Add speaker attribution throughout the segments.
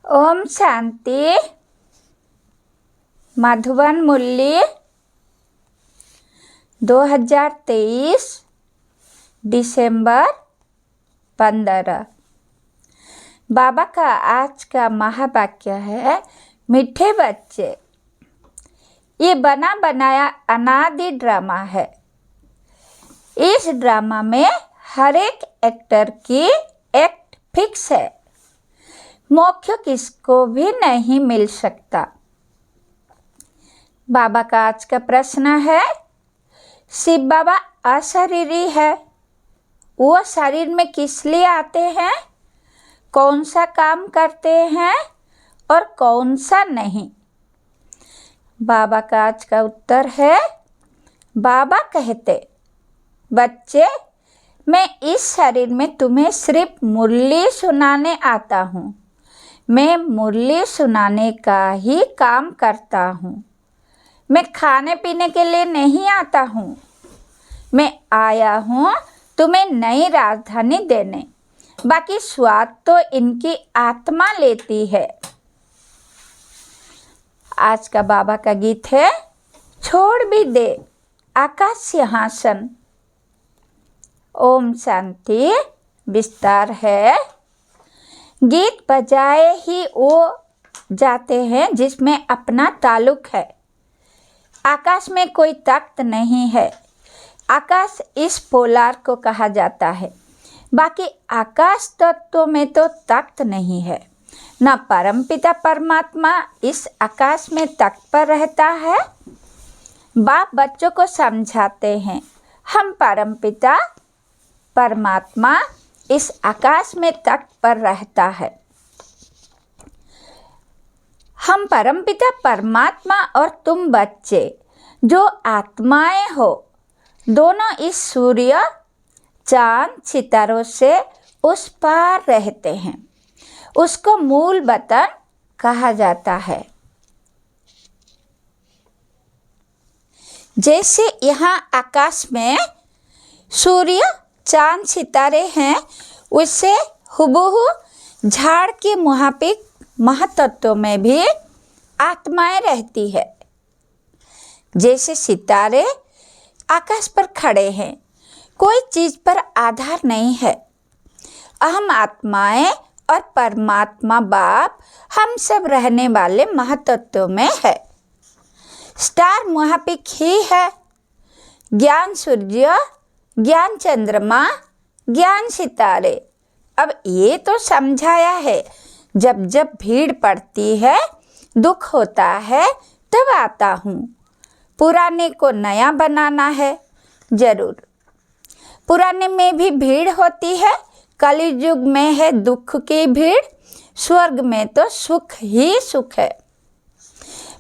Speaker 1: ओम शांति। मधुबन मुरली 2023 दिसंबर 15। बाबा का आज का महावाक्य है, मीठे बच्चे, ये बना बनाया अनादि ड्रामा है। इस ड्रामा में हर एक एक्टर की एक्ट फिक्स है। मोक्ष किसको भी नहीं मिल सकता। बाबा का आज का प्रश्न है, शिव बाबा अशरीरी है, वो शरीर में किस लिए आते हैं, कौन सा काम करते हैं और कौन सा नहीं। बाबा का आज का उत्तर है, बाबा कहते, बच्चे, मैं इस शरीर में तुम्हें सिर्फ मुरली सुनाने आता हूँ। मैं मुरली सुनाने का ही काम करता हूँ। मैं खाने पीने के लिए नहीं आता हूँ। मैं आया हूँ तुम्हें नई राजधानी देने। बाकी स्वाद तो इनकी आत्मा लेती है। आज का बाबा का गीत है, छोड़ भी दे आकाश सिंहासन। ओम शांति। विस्तार है, गीत बजाए ही वो जाते हैं जिसमें अपना ताल्लुक है। आकाश में कोई तख्त नहीं है। आकाश इस पोलार को कहा जाता है। बाकी आकाश तत्व में तो तख्त नहीं है। न परमपिता परमात्मा इस आकाश में तख्त पर रहता है। बाप बच्चों को समझाते हैं, हम परमपिता परमात्मा इस आकाश में तख्त पर रहता है। हम परमपिता परमात्मा और तुम बच्चे जो आत्माएं हो, दोनों इस सूर्य चांद सितारों से उस पार रहते हैं। उसको मूल वतन कहा जाता है। जैसे यहाँ आकाश में सूर्य चांद सितारे हैं, उससे हुबहू झाड़ के मुहापिक महतत्व में भी आत्माएं रहती है। जैसे सितारे आकाश पर खड़े हैं, कोई चीज पर आधार नहीं है। अहम आत्माएं और परमात्मा बाप हम सब रहने वाले महतत्व में है। स्टार मुहापिक ही है। ज्ञान सूर्य, ज्ञान चंद्रमा, ज्ञान सितारे। अब ये तो समझाया है, जब जब भीड़ पड़ती है, दुख होता है, तब आता हूँ। पुराने को नया बनाना है। जरूर पुराने में भी भीड़ होती है। कलयुग में है दुख की भीड़। स्वर्ग में तो सुख ही सुख है।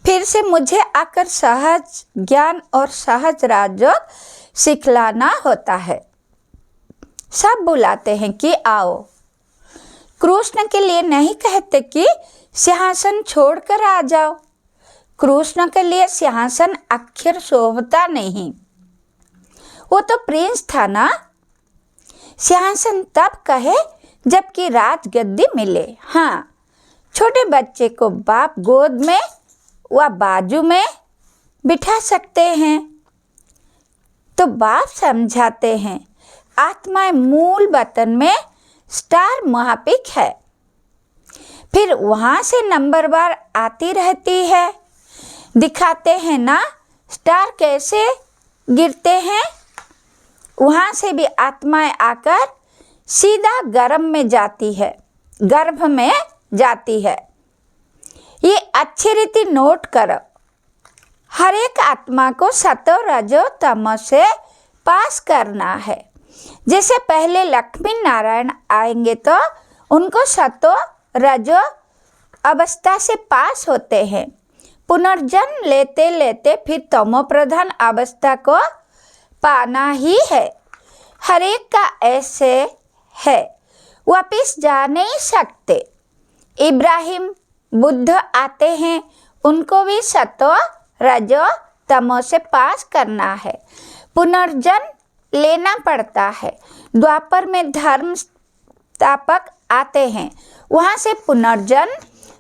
Speaker 1: फिर से मुझे आकर सहज ज्ञान और सहज राजयोग सिखलाना होता है। सब बुलाते हैं कि आओ। कृष्ण के लिए नहीं कहते कि सिंहासन छोड़कर आ जाओ। कृष्ण के लिए सिंहासन अक्षर शोभता नहीं। वो तो प्रिंस था ना। सिंहासन तब कहे जबकि राजगद्दी मिले। हाँ, छोटे बच्चे को बाप गोद में व बाजू में बिठा सकते हैं। तो बाप समझाते हैं, आत्मा मूल वतन में स्टार महापिक है। फिर वहाँ से नंबरवार आती रहती है। दिखाते हैं ना स्टार कैसे गिरते हैं। वहाँ से भी आत्माएं आकर सीधा गर्भ में जाती है, गर्भ में जाती है। ये अच्छी रीति नोट करो। हर एक आत्मा को सतो रजो तमो से पास करना है। जैसे पहले लक्ष्मी नारायण आएंगे तो उनको सतो रजो अवस्था से पास होते हैं। पुनर्जन्म लेते लेते फिर तमो प्रधान अवस्था को पाना ही है। हर एक का ऐसे है, वापिस जा नहीं सकते। इब्राहिम बुद्ध आते हैं, उनको भी सतो रजो तमो से पास करना है। पुनर्जन्म लेना पड़ता है। द्वापर में धर्म स्थापक आते हैं, वहाँ से पुनर्जन्म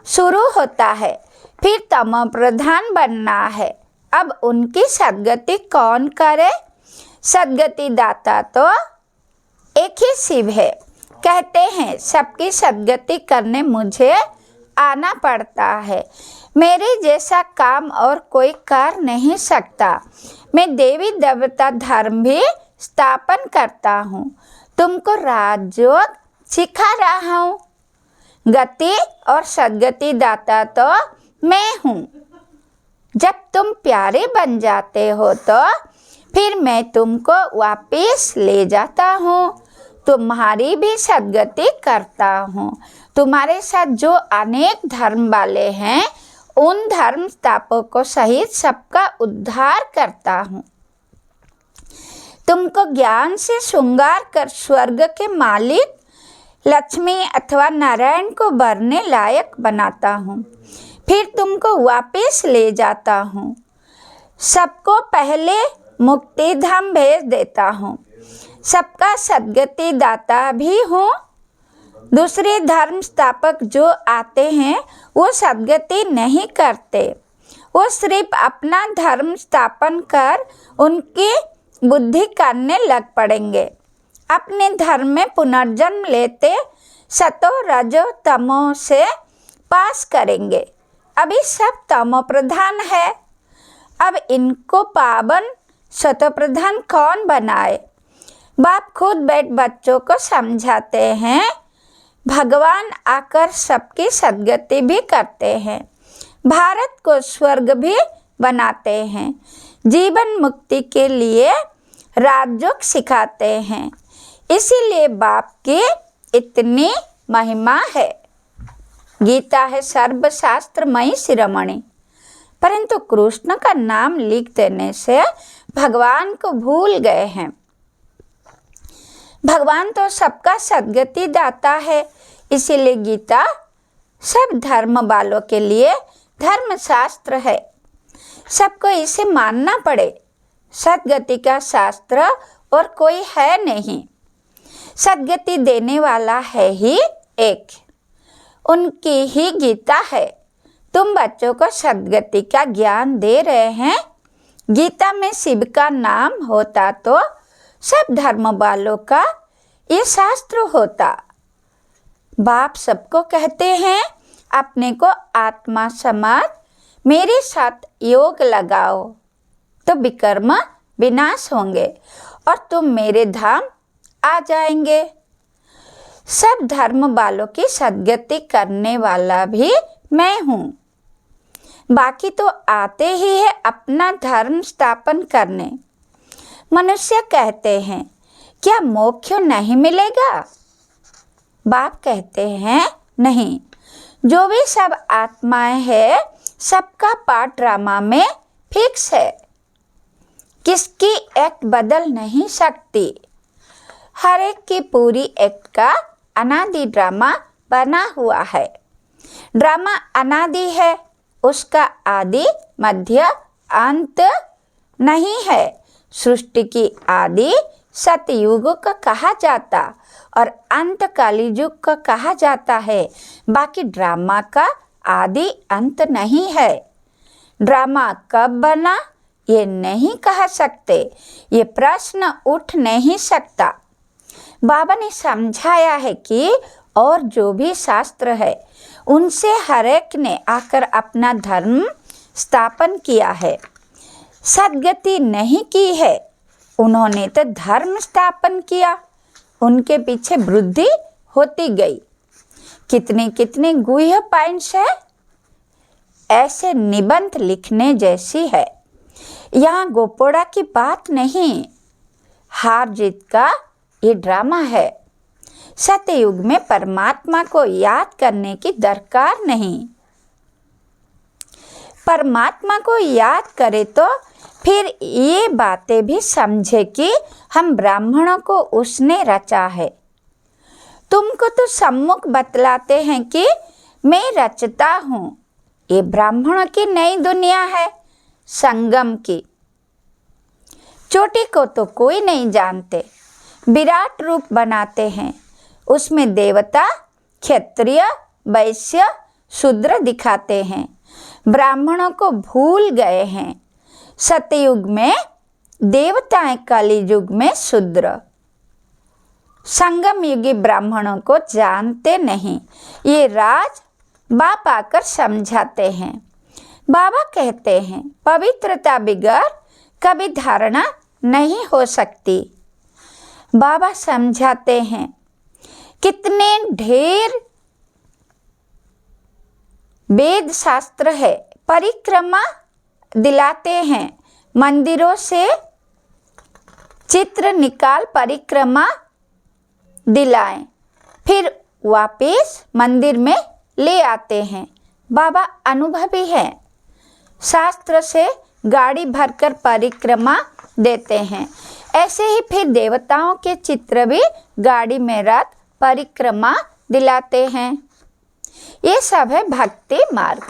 Speaker 1: शुरू होता है। फिर तमो प्रधान बनना है। अब उनकी सद्गति कौन करे? सद्गति दाता तो एक ही शिव है। कहते हैं सबकी सद्गति करने मुझे आना पड़ता है। मेरे जैसा काम और कोई कर नहीं सकता। मैं देवी देवता धर्म भी स्थापन करता हूँ। तुमको राजयोग सिखा रहा हूँ। गति और सद्गति दाता तो मैं हूँ। जब तुम प्यारे बन जाते हो तो फिर मैं तुमको वापस ले जाता हूँ। तुम्हारी भी सद्गति करता हूँ। तुम्हारे साथ जो अनेक धर्म वाले हैं उन धर्म स्थापकों सहित सबका उद्धार करता हूँ। तुमको ज्ञान से श्रृंगार कर स्वर्ग के मालिक लक्ष्मी अथवा नारायण को भरने लायक बनाता हूँ। फिर तुमको वापस ले जाता हूँ। सबको पहले मुक्ति धाम भेज देता हूँ। सबका सद्गति दाता भी हूँ। दूसरे धर्म स्थापक जो आते हैं वो सद्गति नहीं करते। वो सिर्फ अपना धर्म स्थापन कर उनकी बुद्धि करने लग पड़ेंगे। अपने धर्म में पुनर्जन्म लेते सतो रजो तमो से पास करेंगे। अभी सब तमो प्रधान है। अब इनको पावन सतो प्रधान कौन बनाए? बाप खुद बैठ बच्चों को समझाते हैं। भगवान आकर सबकी सद्गति भी करते हैं। भारत को स्वर्ग भी बनाते हैं। जीवन मुक्ति के लिए राजयोग सिखाते हैं। इसीलिए बाप की इतनी महिमा है। गीता है सर्वशास्त्रमयी शिरोमणि। परंतु कृष्ण का नाम लिख देने से भगवान को भूल गए हैं। भगवान तो सबका सद्गति दाता है। इसीलिए गीता सब धर्म वालों के लिए धर्मशास्त्र है। सबको इसे मानना पड़े। सद्गति का शास्त्र और कोई है नहीं। सद्गति देने वाला है ही एक। उनकी ही गीता है। तुम बच्चों को सद्गति का ज्ञान दे रहे हैं। गीता में शिव का नाम होता तो सब धर्म वालों का ये शास्त्र होता। बाप सबको कहते हैं अपने को आत्मा समझ मेरे साथ योग लगाओ तो विकर्म विनाश होंगे और तुम मेरे धाम आ जाएंगे। सब धर्म वालों की सद्गति करने वाला भी मैं हूँ। बाकी तो आते ही है अपना धर्म स्थापन करने। मनुष्य कहते हैं क्या मोक्ष नहीं मिलेगा? बाप कहते हैं नहीं। जो भी सब आत्माएं हैं सबका पार्ट ड्रामा में फिक्स है। किसकी एक्ट बदल नहीं सकती। हर एक की पूरी एक्ट का अनादि ड्रामा बना हुआ है। ड्रामा अनादि है। उसका आदि मध्य अंत नहीं है। सृष्टि की आदि सतयुग का कहा जाता और अंत कलियुग का कहा जाता है। बाकी ड्रामा का आदि अंत नहीं है। ड्रामा कब बना ये नहीं कह सकते। ये प्रश्न उठ नहीं सकता। बाबा ने समझाया है कि और जो भी शास्त्र है उनसे हर एक ने आकर अपना धर्म स्थापन किया है। सद्गति नहीं की है। उन्होंने तो धर्म स्थापन किया। उनके पीछे वृद्धि होती गई। कितने कितने गुह्य पॉइंट्स है। ऐसे निबंध लिखने जैसी है। यहाँ गोपोड़ा की बात नहीं। हार जीत का ये ड्रामा है। सतयुग में परमात्मा को याद करने की दरकार नहीं। परमात्मा को याद करे तो फिर ये बातें भी समझे कि हम ब्राह्मणों को उसने रचा है। तुमको तो सम्मुख बतलाते हैं कि मैं रचता हूँ। ये ब्राह्मणों की नई दुनिया है, संगम की। चोटी को तो कोई नहीं जानते। विराट रूप बनाते हैं। उसमें देवता, क्षत्रिय, वैश्य, शूद्र दिखाते हैं, ब्राह्मणों को भूल गए हैं। सतयुग में देवताएं, कलियुग में शूद्र। संगम युगी ब्राह्मणों को जानते नहीं। ये राज बाप आकर समझाते हैं। बाबा कहते हैं पवित्रता बिगड़ कभी धारणा नहीं हो सकती। बाबा समझाते हैं कितने ढेर वेद शास्त्र है, परिक्रमा दिलाते हैं। मंदिरों से चित्र निकाल परिक्रमा दिलाएं, फिर वापस मंदिर में ले आते हैं। बाबा अनुभवी हैं, शास्त्र से गाड़ी भरकर परिक्रमा देते हैं। ऐसे ही फिर देवताओं के चित्र भी गाड़ी में रख परिक्रमा दिलाते हैं। ये सब है भक्ति मार्ग।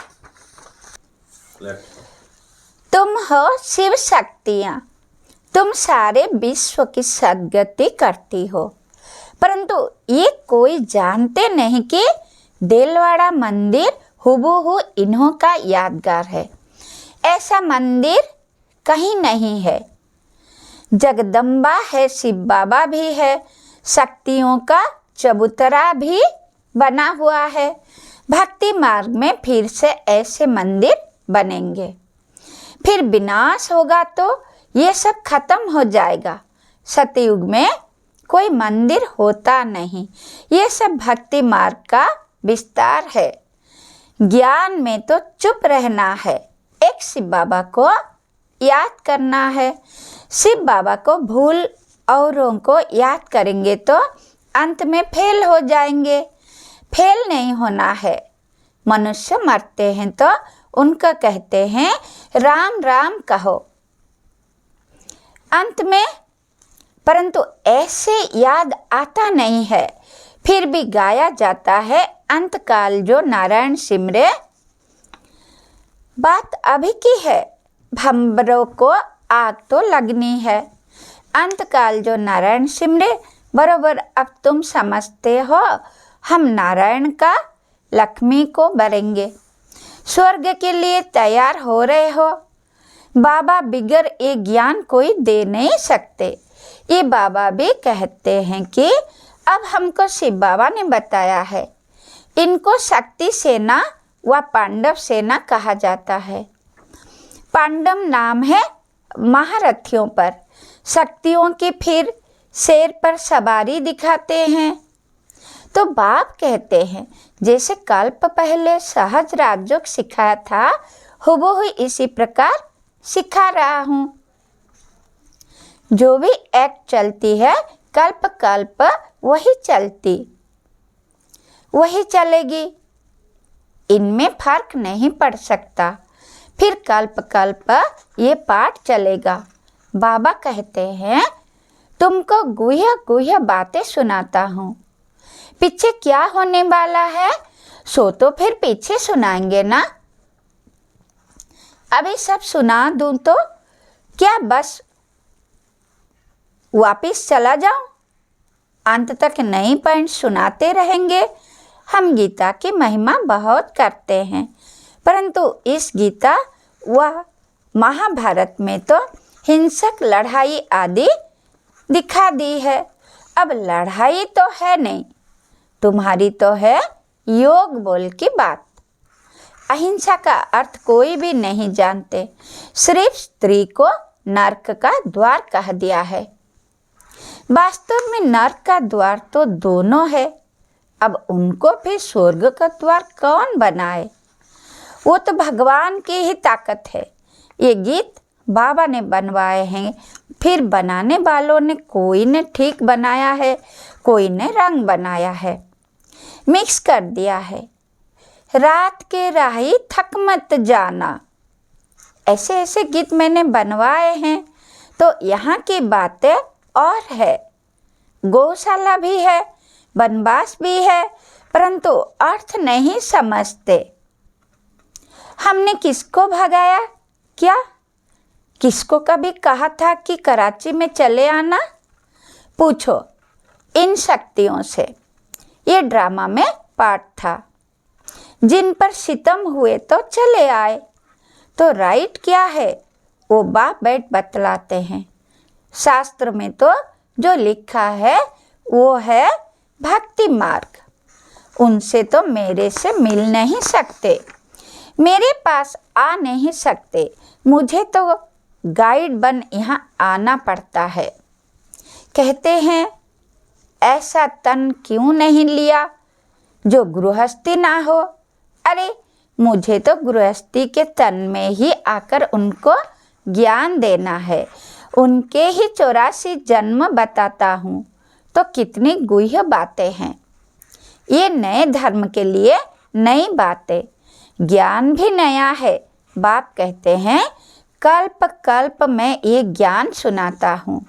Speaker 1: तुम हो शिव शक्तियाँ, तुम सारे विश्व की सद्गति करती हो, परंतु ये कोई जानते नहीं कि देलवाड़ा मंदिर हुबहू इन्हों का यादगार है। ऐसा मंदिर कहीं नहीं है। जगदम्बा है, शिव बाबा भी है, शक्तियों का चबूतरा भी बना हुआ है। भक्ति मार्ग में फिर से ऐसे मंदिर बनेंगे। फिर विनाश होगा तो ये सब खत्म हो जाएगा। सतयुग में कोई मंदिर होता नहीं। ये सब भक्ति मार्ग का विस्तार है। ज्ञान में तो चुप रहना है, एक शिव बाबा को याद करना है। शिव बाबा को भूल औरों को याद करेंगे तो अंत में फेल हो जाएंगे। फेल नहीं होना है। मनुष्य मरते हैं तो उनका कहते हैं राम राम कहो अंत में, परंतु ऐसे याद आता नहीं है। फिर भी गाया जाता है अंत काल जो नारायण सिमरे। बात अभी की है, भंबरों को आग तो लगनी है। अंत काल जो नारायण सिमरे, बरोबर अब तुम समझते हो हम नारायण का लक्ष्मी को बरेंगे। स्वर्ग के लिए तैयार हो रहे हो। बाबा बिगर ये ज्ञान कोई दे नहीं सकते। ये बाबा भी कहते हैं कि अब हमको शिव बाबा ने बताया है। इनको शक्ति सेना व पांडव सेना कहा जाता है। पांडव नाम है महारथियों पर, शक्तियों की फिर शेर पर सवारी दिखाते हैं। तो बाप कहते हैं जैसे कल्प पहले सहज राजयोग सिखाया था, हुबहू इसी प्रकार सिखा रहा हूँ। जो भी एक्ट चलती है कल्प कल्प वही चलती वही चलेगी। इनमें फर्क नहीं पड़ सकता। फिर कल्प कल्प ये पाठ चलेगा। बाबा कहते हैं तुमको गुह्य गुह्य बातें सुनाता हूँ। पीछे क्या होने वाला है सो तो फिर पीछे सुनाएंगे ना। अभी सब सुना दूं तो क्या बस वापिस चला जाऊं? अंत तक नई पॉइंट सुनाते रहेंगे। हम गीता की महिमा बहुत करते हैं, परंतु इस गीता व महाभारत में तो हिंसक लड़ाई आदि दिखा दी है। अब लड़ाई तो है नहीं, तुम्हारी तो है योग बोल की बात। अहिंसा का अर्थ कोई भी नहीं जानते। सिर्फ स्त्री को नरक का द्वार कह दिया है। वास्तव में नरक का द्वार तो दोनों है। अब उनको फिर स्वर्ग का द्वार कौन बनाए? वो तो भगवान की ही ताकत है। ये गीत बाबा ने बनवाए हैं, फिर बनाने वालों ने कोई ने ठीक बनाया है, कोई ने रंग बनाया है, मिक्स कर दिया है। रात के राही थक मत जाना, ऐसे ऐसे गीत मैंने बनवाए हैं। तो यहाँ की बातें और है। गौशाला भी है, वनवास भी है, परंतु अर्थ नहीं समझते। हमने किसको भगाया? क्या किसको कभी कहा था कि कराची में चले आना? पूछो इन शक्तियों से। ये ड्रामा में पार्ट था। जिन पर सितम हुए तो चले आए। तो राइट क्या है वो बाप बैठ बतलाते हैं। शास्त्र में तो जो लिखा है वो है भक्ति मार्ग। उनसे तो मेरे से मिल नहीं सकते, मेरे पास आ नहीं सकते, मुझे तो गाइड बन यहाँ आना पड़ता है। कहते हैं ऐसा तन क्यों नहीं लिया जो गृहस्थी ना हो। अरे मुझे तो गृहस्थी के तन में ही आकर उनको ज्ञान देना है। उनके ही 84 जन्म बताता हूँ तो कितनी गुह्य बातें हैं। ये नए धर्म के लिए नई बातें, ज्ञान भी नया है। बाप कहते हैं कल्प कल्प में ये ज्ञान सुनाता हूँ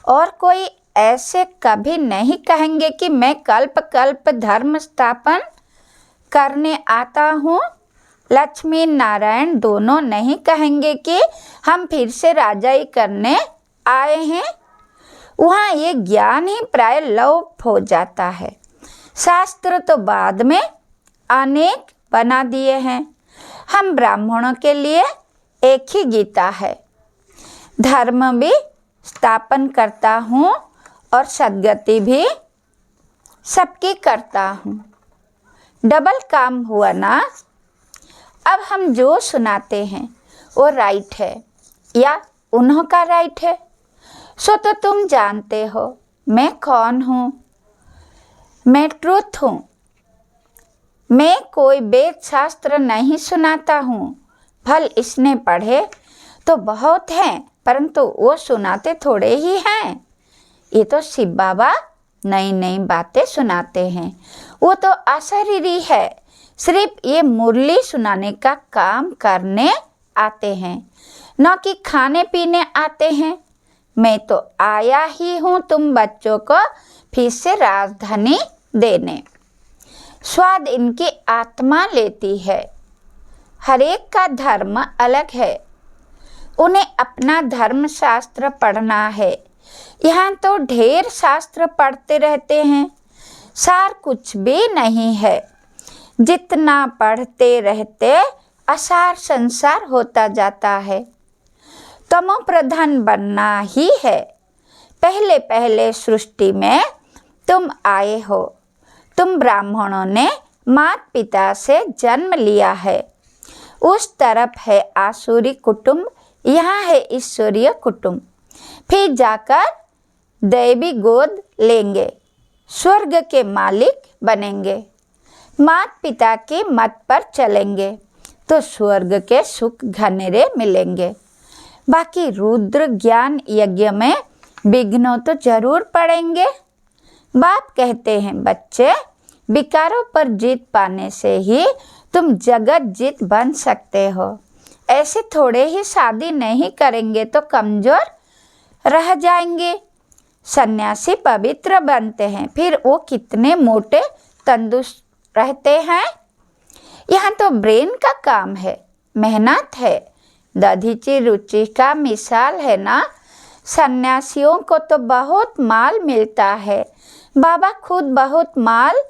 Speaker 1: और कोई ऐसे कभी नहीं कहेंगे कि मैं कल्प कल्प धर्म स्थापन करने आता हूँ। लक्ष्मी नारायण दोनों नहीं कहेंगे कि हम फिर से राजाई करने आए हैं। वहाँ ये ज्ञान ही प्राय लोप हो जाता है। शास्त्र तो बाद में अनेक बना दिए हैं। हम ब्राह्मणों के लिए एक ही गीता है। धर्म भी स्थापन करता हूँ और सद्गति भी सबकी करता हूँ। डबल काम हुआ ना। अब हम जो सुनाते हैं वो राइट है या उन्हों का राइट है, सो तो तुम जानते हो मैं कौन हूँ। मैं ट्रूथ हूँ। मैं कोई वेद शास्त्र नहीं सुनाता हूँ। फल इसने पढ़े तो बहुत हैं, परंतु वो सुनाते थोड़े ही हैं। ये तो शिव बाबा नई नई बातें सुनाते हैं। वो तो अशरीरी है, सिर्फ ये मुरली सुनाने का काम करने आते हैं, न कि खाने पीने आते हैं। मैं तो आया ही हूँ तुम बच्चों को फिर से राजधानी देने। स्वाद इनकी आत्मा लेती है। हर एक का धर्म अलग है। उन्हें अपना धर्म शास्त्र पढ़ना है। यहाँ तो ढेर शास्त्र पढ़ते रहते हैं, सार कुछ भी नहीं है। जितना पढ़ते रहते असार संसार होता जाता है। तमो प्रधान बनना ही है। पहले पहले सृष्टि में तुम आए हो। तुम ब्राह्मणों ने माता पिता से जन्म लिया है। उस तरफ है आसुरी कुटुंब, यहाँ है ईश्वरीय कुटुंब। फिर जाकर दैवी गोद लेंगे, स्वर्ग के मालिक बनेंगे। माता पिता के मत पर चलेंगे तो स्वर्ग के सुख घनेरे मिलेंगे। बाकी रुद्र ज्ञान यज्ञ में विघ्नों तो जरूर पड़ेंगे। बाप कहते हैं बच्चे, विकारों पर जीत पाने से ही तुम जगत जीत बन सकते हो। ऐसे थोड़े ही शादी नहीं करेंगे तो कमजोर रह जाएंगे। सन्यासी पवित्र बनते हैं, फिर वो कितने मोटे तंदुरुस्त रहते हैं। यहाँ तो ब्रेन का काम है, मेहनत है। दधीची रुचि का मिसाल है ना। सन्यासियों को तो बहुत माल मिलता है। बाबा खुद बहुत माल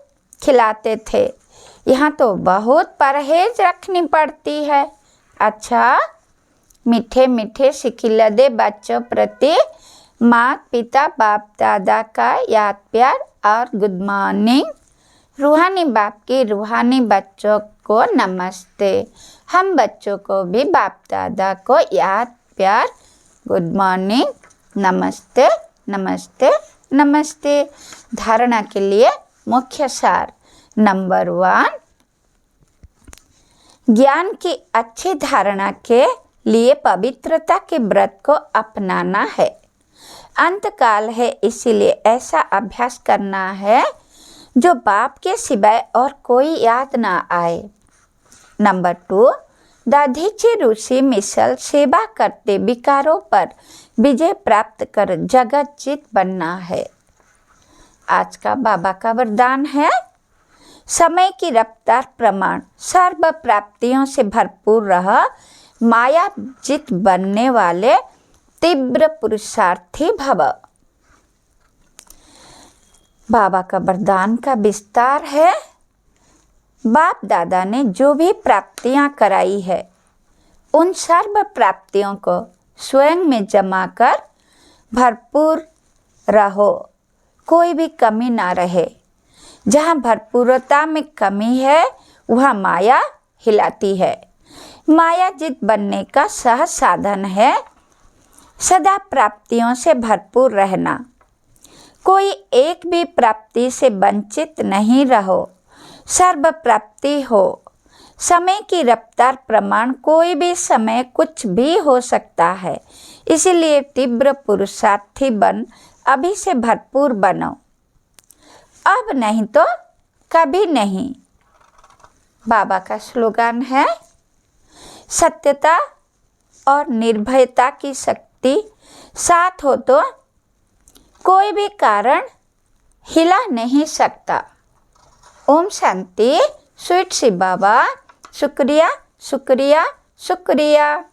Speaker 1: खिलाते थे। यहाँ तो बहुत परहेज रखनी पड़ती है। अच्छा, मीठे मीठे सिखिलदे बच्चों प्रति माता पिता बाप दादा का याद प्यार और गुड मॉर्निंग। रूहानी बाप की रूहानी बच्चों को नमस्ते। हम बच्चों को भी बाप दादा को याद प्यार गुड मॉर्निंग, नमस्ते नमस्ते नमस्ते। धारणा के लिए मुख्य सार नंबर 1, ज्ञान की अच्छी धारणा के लिए पवित्रता के व्रत को अपनाना है। अंतकाल है, इसीलिए ऐसा अभ्यास करना है जो बाप के सिवाय और कोई याद ना आए। नंबर 2, दधीची ऋषि मिसल सेवा करते विकारों पर विजय प्राप्त कर जगत जीत बनना है। आज का बाबा का वरदान है, समय की रफ्तार प्रमाण सर्व प्राप्तियों से भरपूर रह, माया जीत बनने वाले तीव्र पुरुषार्थी भव। बाबा का वरदान का विस्तार है, बाप दादा ने जो भी प्राप्तियां कराई है उन सर्व प्राप्तियों को स्वयं में जमा कर भरपूर रहो, कोई भी कमी ना रहे। जहाँ भरपूरता में कमी है वहाँ माया हिलाती है। माया जित बनने का सहज साधन है। सदा प्राप्तियों से भरपूर रहना, कोई एक भी प्राप्ति से वंचित नहीं रहो। सर्व प्राप्ति हो। समय की रफ्तार प्रमाण कोई भी समय कुछ भी हो सकता है, इसीलिए तीव्र पुरुषार्थी बन अभी से भरपूर बनो, अब नहीं तो कभी नहीं। बाबा का स्लोगन है, सत्यता और निर्भयता की शक्ति साथ हो तो कोई भी कारण हिला नहीं सकता। ओम शांति। स्वीट शिव बाबा। शुक्रिया शुक्रिया शुक्रिया।